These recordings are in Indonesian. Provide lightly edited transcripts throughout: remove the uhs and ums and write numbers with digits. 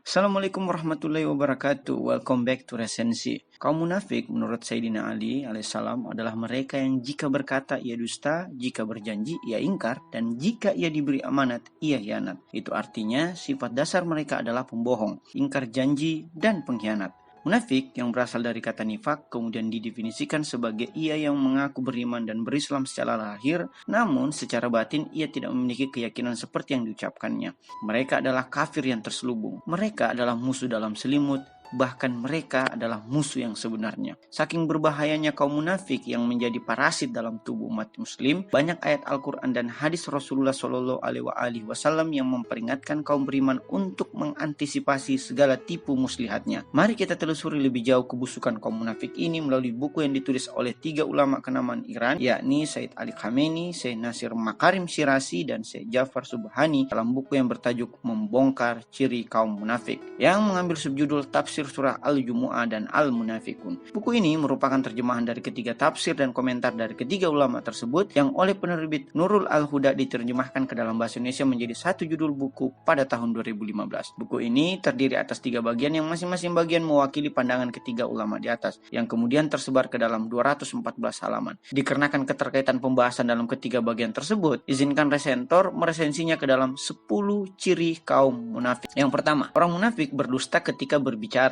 Assalamualaikum warahmatullahi wabarakatuh. Welcome back to Resensi. Kaum munafik menurut Sayyidina Ali alaihissalam adalah mereka yang jika berkata ia dusta, jika berjanji ia ingkar, dan jika ia diberi amanat ia hianat. Itu artinya sifat dasar mereka adalah pembohong, ingkar janji, dan pengkhianat. Munafik yang berasal dari kata nifak kemudian didefinisikan sebagai ia yang mengaku beriman dan berislam secara lahir, namun secara batin ia tidak memiliki keyakinan seperti yang diucapkannya. Mereka adalah kafir yang terselubung. Mereka adalah musuh dalam selimut, bahkan mereka adalah musuh yang sebenarnya. Saking berbahayanya kaum munafik yang menjadi parasit dalam tubuh umat muslim, banyak ayat Al-Quran dan hadis Rasulullah SAW yang memperingatkan kaum beriman untuk mengantisipasi segala tipu muslihatnya. Mari kita telusuri lebih jauh kebusukan kaum munafik ini melalui buku yang ditulis oleh 3 ulama kenamaan Iran, yakni Sayyid Ali Khamenei, Syekh Nasir Makarim Shirazi, dan Syekh Jafar Subhani dalam buku yang bertajuk Membongkar Ciri Kaum Munafik, yang mengambil subjudul Tafsir Surah Al-Jumu'ah dan Al-Munafikun. Buku ini merupakan terjemahan dari ketiga tafsir dan komentar dari ketiga ulama tersebut yang oleh penerbit Nurul Al-Huda diterjemahkan ke dalam bahasa Indonesia menjadi satu judul buku pada tahun 2015. Buku ini terdiri atas 3 bagian yang masing-masing bagian mewakili pandangan ketiga ulama di atas, yang kemudian tersebar ke dalam 214 halaman. Dikarenakan keterkaitan pembahasan dalam ketiga bagian tersebut, izinkan resentor meresensinya ke dalam 10 ciri kaum munafik. Yang pertama, orang munafik berdusta ketika berbicara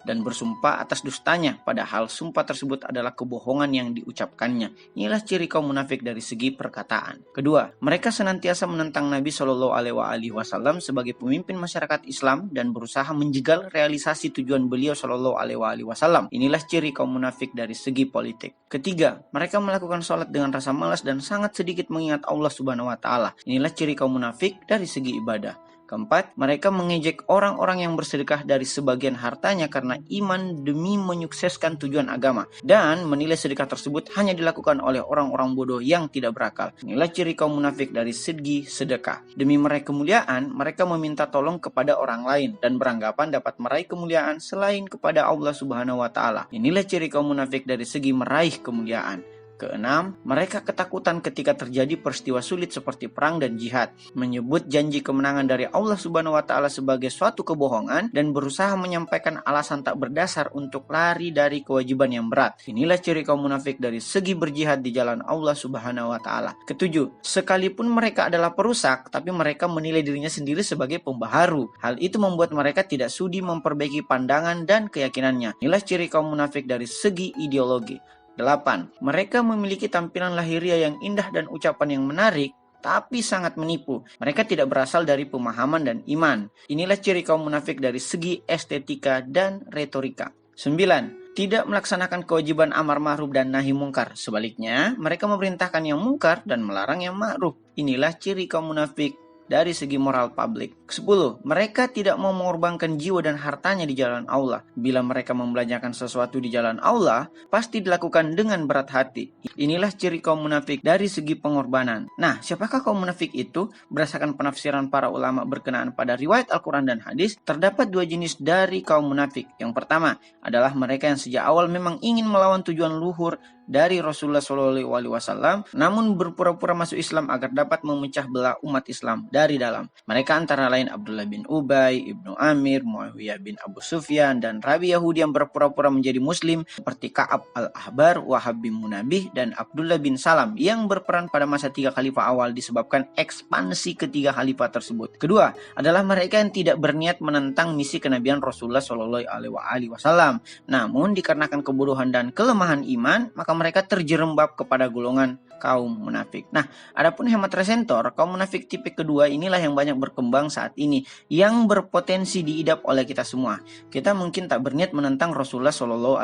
dan bersumpah atas dustanya, padahal sumpah tersebut adalah kebohongan yang diucapkannya. Inilah ciri kaum munafik dari segi perkataan. Kedua, mereka senantiasa menentang Nabi SAW sebagai pemimpin masyarakat Islam dan berusaha menjegal realisasi tujuan beliau SAW. Inilah ciri kaum munafik dari segi politik. Ketiga, mereka melakukan sholat dengan rasa malas dan sangat sedikit mengingat Allah Subhanahu wa Ta'ala. Inilah ciri kaum munafik dari segi ibadah. Keempat, mereka mengejek orang-orang yang bersedekah dari sebagian hartanya karena iman demi menyukseskan tujuan agama, dan menilai sedekah tersebut hanya dilakukan oleh orang-orang bodoh yang tidak berakal. Inilah ciri kaum munafik dari segi sedekah. Demi meraih kemuliaan, mereka meminta tolong kepada orang lain dan beranggapan dapat meraih kemuliaan selain kepada Allah Subhanahu wa Ta'ala. Inilah ciri kaum munafik dari segi meraih kemuliaan. Keenam, mereka ketakutan ketika terjadi peristiwa sulit seperti perang dan jihad, menyebut janji kemenangan dari Allah Subhanahu wa Ta'ala sebagai suatu kebohongan, dan berusaha menyampaikan alasan tak berdasar untuk lari dari kewajiban yang berat. Inilah ciri kaum munafik dari segi berjihad di jalan Allah Subhanahu wa Ta'ala. Ketujuh, sekalipun mereka adalah perusak, tapi mereka menilai dirinya sendiri sebagai pembaharu. Hal itu membuat mereka tidak sudi memperbaiki pandangan dan keyakinannya. Inilah ciri kaum munafik dari segi ideologi. 8. Mereka memiliki tampilan lahiriah yang indah dan ucapan yang menarik, tapi sangat menipu. Mereka tidak berasal dari pemahaman dan iman. Inilah ciri kaum munafik dari segi estetika dan retorika. 9. Tidak melaksanakan kewajiban amar ma'ruf dan nahi mungkar. Sebaliknya, mereka memerintahkan yang mungkar dan melarang yang ma'ruf. Inilah ciri kaum munafik dari segi moral publik. 10. Mereka tidak mau mengorbankan jiwa dan hartanya di jalan Allah. Bila mereka membelanjakan sesuatu di jalan Allah, pasti dilakukan dengan berat hati. Inilah ciri kaum munafik dari segi pengorbanan. Nah, siapakah kaum munafik itu? Berdasarkan penafsiran para ulama berkenaan pada riwayat Al-Quran dan hadis, terdapat 2 jenis dari kaum munafik. Yang pertama adalah mereka yang sejak awal memang ingin melawan tujuan luhur dari Rasulullah SAW, namun berpura-pura masuk Islam agar dapat memecah belah umat Islam dari dalam. Mereka antara lain Abdullah bin Ubay, Ibnu Amir, Muawiyah bin Abu Sufyan, dan Rabi Yahudi yang berpura-pura menjadi Muslim seperti Ka'ab al-Ahbar, Wahab bin Munabih, dan Abdullah bin Salam yang berperan pada masa 3 khalifah awal disebabkan ekspansi ketiga khalifah tersebut. Kedua adalah mereka yang tidak berniat menentang misi kenabian Rasulullah SAW, namun dikarenakan kebodohan dan kelemahan iman, maka mereka terjerembab kepada golongan kaum munafik. Nah, adapun hemat resentor, kaum munafik tipe kedua inilah yang banyak berkembang saat ini, yang berpotensi diidap oleh kita semua. Kita mungkin tak berniat menentang Rasulullah SAW,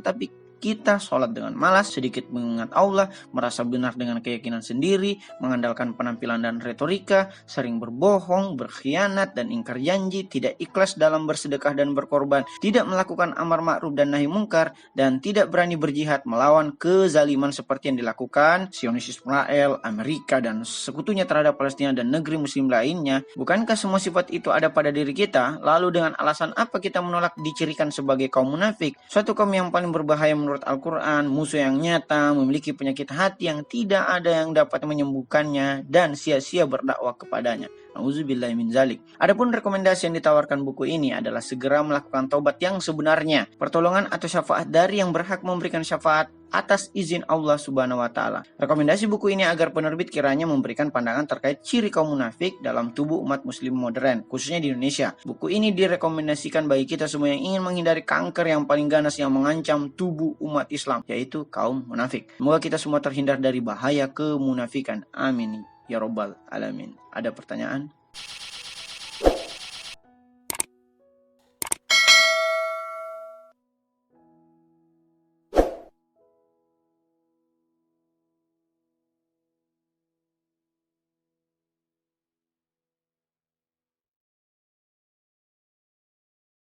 tapi kita sholat dengan malas, sedikit mengingat Allah, merasa benar dengan keyakinan sendiri, mengandalkan penampilan dan retorika, sering berbohong, berkhianat, dan ingkar janji, tidak ikhlas dalam bersedekah dan berkorban, tidak melakukan amar ma'ruf dan nahi mungkar, dan tidak berani berjihad melawan kezaliman seperti yang dilakukan Zionis Israel, Amerika, dan sekutunya terhadap Palestina dan negeri muslim lainnya. Bukankah semua sifat itu ada pada diri kita? Lalu dengan alasan apa kita menolak dicirikan sebagai kaum munafik? Suatu kaum yang paling berbahaya menurut menurut Al-Quran, musuh yang nyata, memiliki penyakit hati yang tidak ada yang dapat menyembuhkannya, dan sia-sia berdakwah kepadanya. Nauzubillahi min zalik. Adapun rekomendasi yang ditawarkan buku ini adalah segera melakukan taubat yang sebenarnya, pertolongan atau syafaat dari yang berhak memberikan syafaat atas izin Allah Subhanahu wa taala. Rekomendasi buku ini agar penerbit kiranya memberikan pandangan terkait ciri kaum munafik dalam tubuh umat muslim modern, khususnya di Indonesia. Buku ini direkomendasikan bagi kita semua yang ingin menghindari kanker yang paling ganas yang mengancam tubuh umat Islam, yaitu kaum munafik. Semoga kita semua terhindar dari bahaya kemunafikan. Amin ya robbal alamin. Ada pertanyaan?